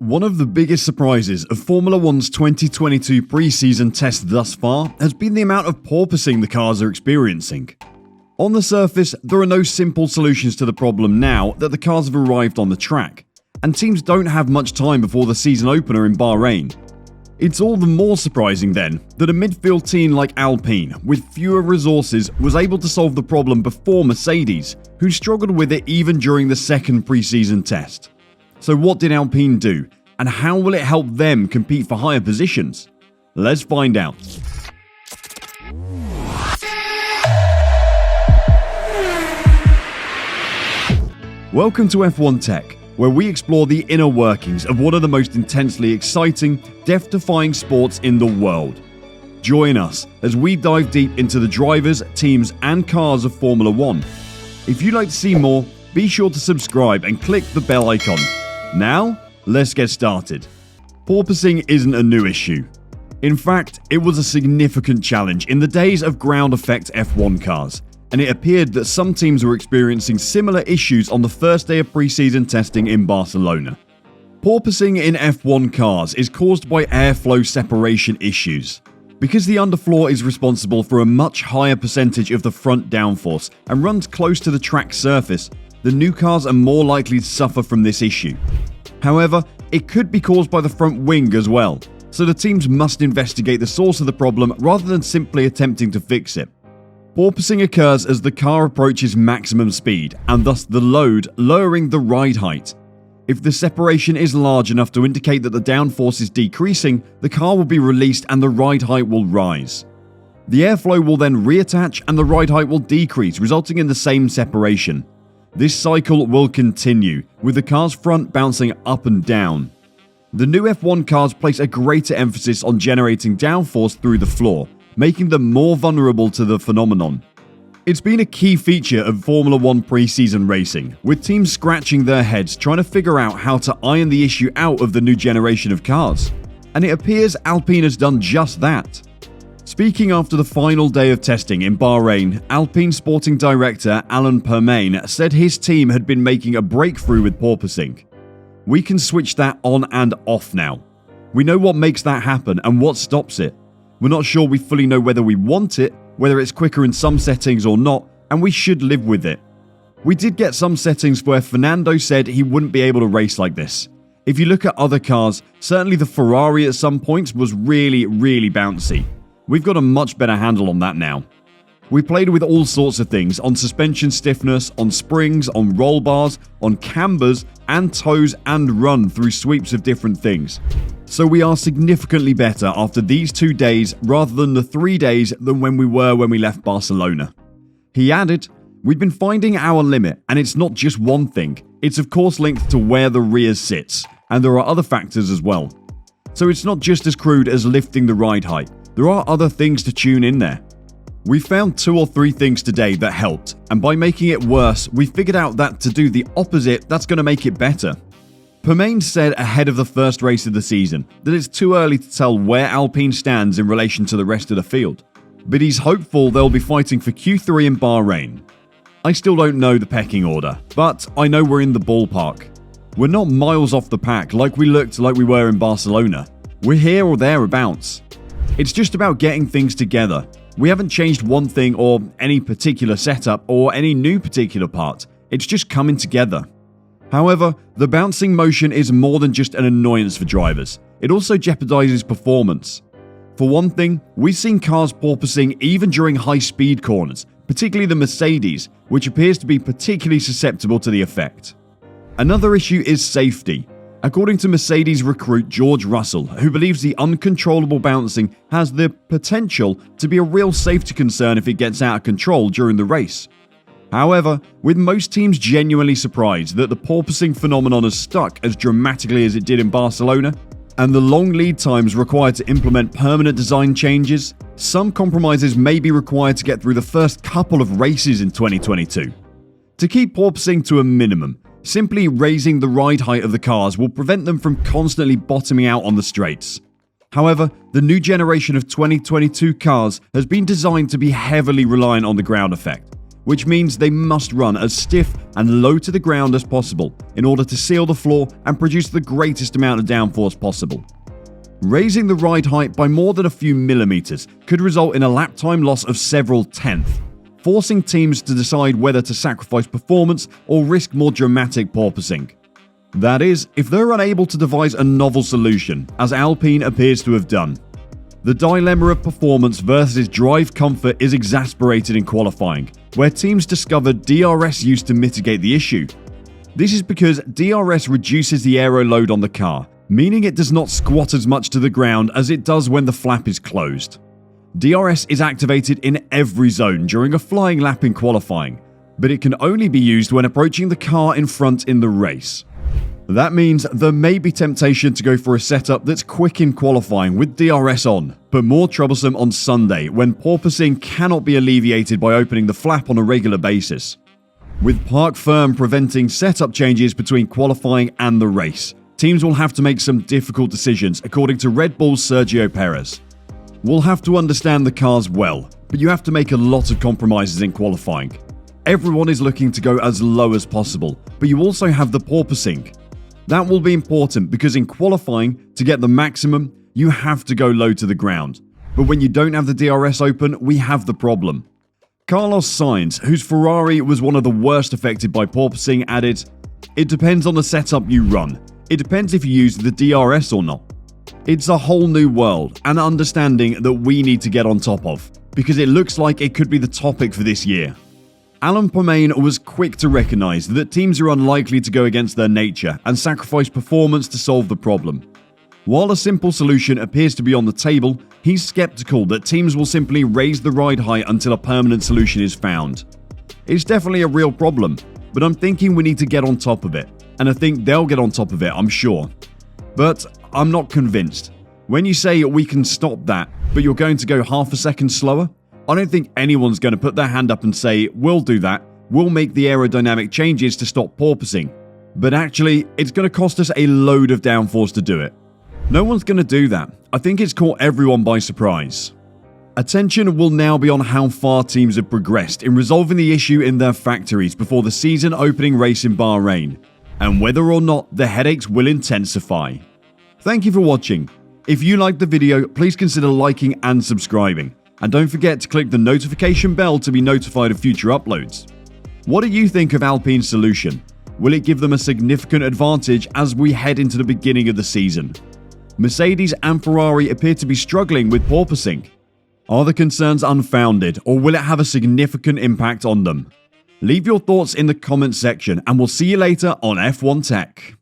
One of the biggest surprises of Formula One's 2022 pre-season test thus far has been the amount of porpoising the cars are experiencing. On the surface, there are no simple solutions to the problem now that the cars have arrived on the track, and teams don't have much time before the season opener in Bahrain. It's all the more surprising then that a midfield team like Alpine, with fewer resources, was able to solve the problem before Mercedes, who struggled with it even during the second pre-season test. So what did Alpine do, and how will it help them compete for higher positions? Let's find out. Welcome to F1 Tech, where we explore the inner workings of one of the most intensely exciting, death-defying sports in the world. Join us as we dive deep into the drivers, teams, and cars of Formula One. If you'd like to see more, be sure to subscribe and click the bell icon. Now, let's get started. Porpoising isn't a new issue. In fact, it was a significant challenge in the days of ground effect F1 cars, and it appeared that some teams were experiencing similar issues on the first day of pre-season testing in Barcelona. Porpoising in F1 cars is caused by airflow separation issues. Because the underfloor is responsible for a much higher percentage of the front downforce and runs close to the track surface, the new cars are more likely to suffer from this issue. However, it could be caused by the front wing as well, so the teams must investigate the source of the problem rather than simply attempting to fix it. Porpoising occurs as the car approaches maximum speed, and thus the load lowering the ride height. If the separation is large enough to indicate that the downforce is decreasing, the car will be released and the ride height will rise. The airflow will then reattach and the ride height will decrease, resulting in the same separation. This cycle will continue, with the car's front bouncing up and down. The new F1 cars place a greater emphasis on generating downforce through the floor, making them more vulnerable to the phenomenon. It's been a key feature of Formula One pre-season racing, with teams scratching their heads trying to figure out how to iron the issue out of the new generation of cars. And it appears Alpine has done just that. Speaking after the final day of testing in Bahrain, Alpine sporting director Alpine said his team had been making a breakthrough with porpoising. "We can switch that on and off now. We know what makes that happen and what stops it. We're not sure we fully know whether we want it, whether it's quicker in some settings or not, and we should live with it. We did get some settings where Fernando said he wouldn't be able to race like this. If you look at other cars, certainly the Ferrari at some points was really bouncy. We've got a much better handle on that now. We played with all sorts of things, on suspension stiffness, on springs, on roll bars, on cambers, and toes and run through sweeps of different things. So we are significantly better after these 2 days rather than the 3 days than when we left Barcelona." He added, "We've been finding our limit, and it's not just one thing. It's of course linked to where the rear sits, and there are other factors as well. So it's not just as crude as lifting the ride height. There are other things to tune in there. We found 2 or 3 things today that helped, and by making it worse, we figured out that to do the opposite, that's going to make it better." Permain said ahead of the first race of the season that it's too early to tell where Alpine stands in relation to the rest of the field, but he's hopeful they'll be fighting for Q3 in Bahrain. "I still don't know the pecking order, but I know we're in the ballpark. We're not miles off the pack like we were in Barcelona. We're here or thereabouts. It's just about getting things together. We haven't changed one thing or any particular setup or any new particular part. It's just coming together." However, the bouncing motion is more than just an annoyance for drivers. It also jeopardizes performance. For one thing, we've seen cars porpoising even during high-speed corners, particularly the Mercedes, which appears to be particularly susceptible to the effect. Another issue is safety. According to Mercedes recruit George Russell, who believes the uncontrollable bouncing has the potential to be a real safety concern if it gets out of control during the race. However, with most teams genuinely surprised that the porpoising phenomenon has stuck as dramatically as it did in Barcelona, and the long lead times required to implement permanent design changes, some compromises may be required to get through the first couple of races in 2022. To keep porpoising to a minimum, simply raising the ride height of the cars will prevent them from constantly bottoming out on the straights. However, the new generation of 2022 cars has been designed to be heavily reliant on the ground effect, which means they must run as stiff and low to the ground as possible in order to seal the floor and produce the greatest amount of downforce possible. Raising the ride height by more than a few millimeters could result in a lap time loss of several tenths, forcing teams to decide whether to sacrifice performance or risk more dramatic porpoising. That is, if they're unable to devise a novel solution, as Alpine appears to have done. The dilemma of performance versus drive comfort is exasperated in qualifying, where teams discovered DRS use to mitigate the issue. This is because DRS reduces the aero load on the car, meaning it does not squat as much to the ground as it does when the flap is closed. DRS is activated in every zone during a flying lap in qualifying, but it can only be used when approaching the car in front in the race. That means there may be temptation to go for a setup that's quick in qualifying with DRS on, but more troublesome on Sunday when porpoising cannot be alleviated by opening the flap on a regular basis. With park firm preventing setup changes between qualifying and the race, teams will have to make some difficult decisions, according to Red Bull's Sergio Perez. We'll have to understand the cars well, but you have to make a lot of compromises in qualifying. Everyone is looking to go as low as possible, but you also have the porpoising. That will be important because in qualifying, to get the maximum, you have to go low to the ground. But when you don't have the DRS open, we have the problem. Carlos Sainz, whose Ferrari was one of the worst affected by porpoising, added, "It depends on the setup you run. It depends if you use the DRS or not. It's a whole new world and understanding that we need to get on top of, because it looks like it could be the topic for this year." Alan Permain was quick to recognise that teams are unlikely to go against their nature and sacrifice performance to solve the problem. While a simple solution appears to be on the table, he's sceptical that teams will simply raise the ride height until a permanent solution is found. It's definitely a real problem, but I'm thinking we need to get on top of it, and I think they'll get on top of it, I'm sure. But I'm not convinced. When you say we can stop that, but you're going to go half a second slower, I don't think anyone's going to put their hand up and say, "We'll do that, we'll make the aerodynamic changes to stop porpoising." But actually, it's going to cost us a load of downforce to do it. No one's going to do that. I think it's caught everyone by surprise. Attention will now be on how far teams have progressed in resolving the issue in their factories before the season opening race in Bahrain, and whether or not the headaches will intensify. Thank you for watching. If you liked the video, please consider liking and subscribing. And don't forget to click the notification bell to be notified of future uploads. What do you think of Alpine's solution? Will it give them a significant advantage as we head into the beginning of the season? Mercedes and Ferrari appear to be struggling with porpoising. Are the concerns unfounded, or will it have a significant impact on them? Leave your thoughts in the comments section, and we'll see you later on F1 Tech.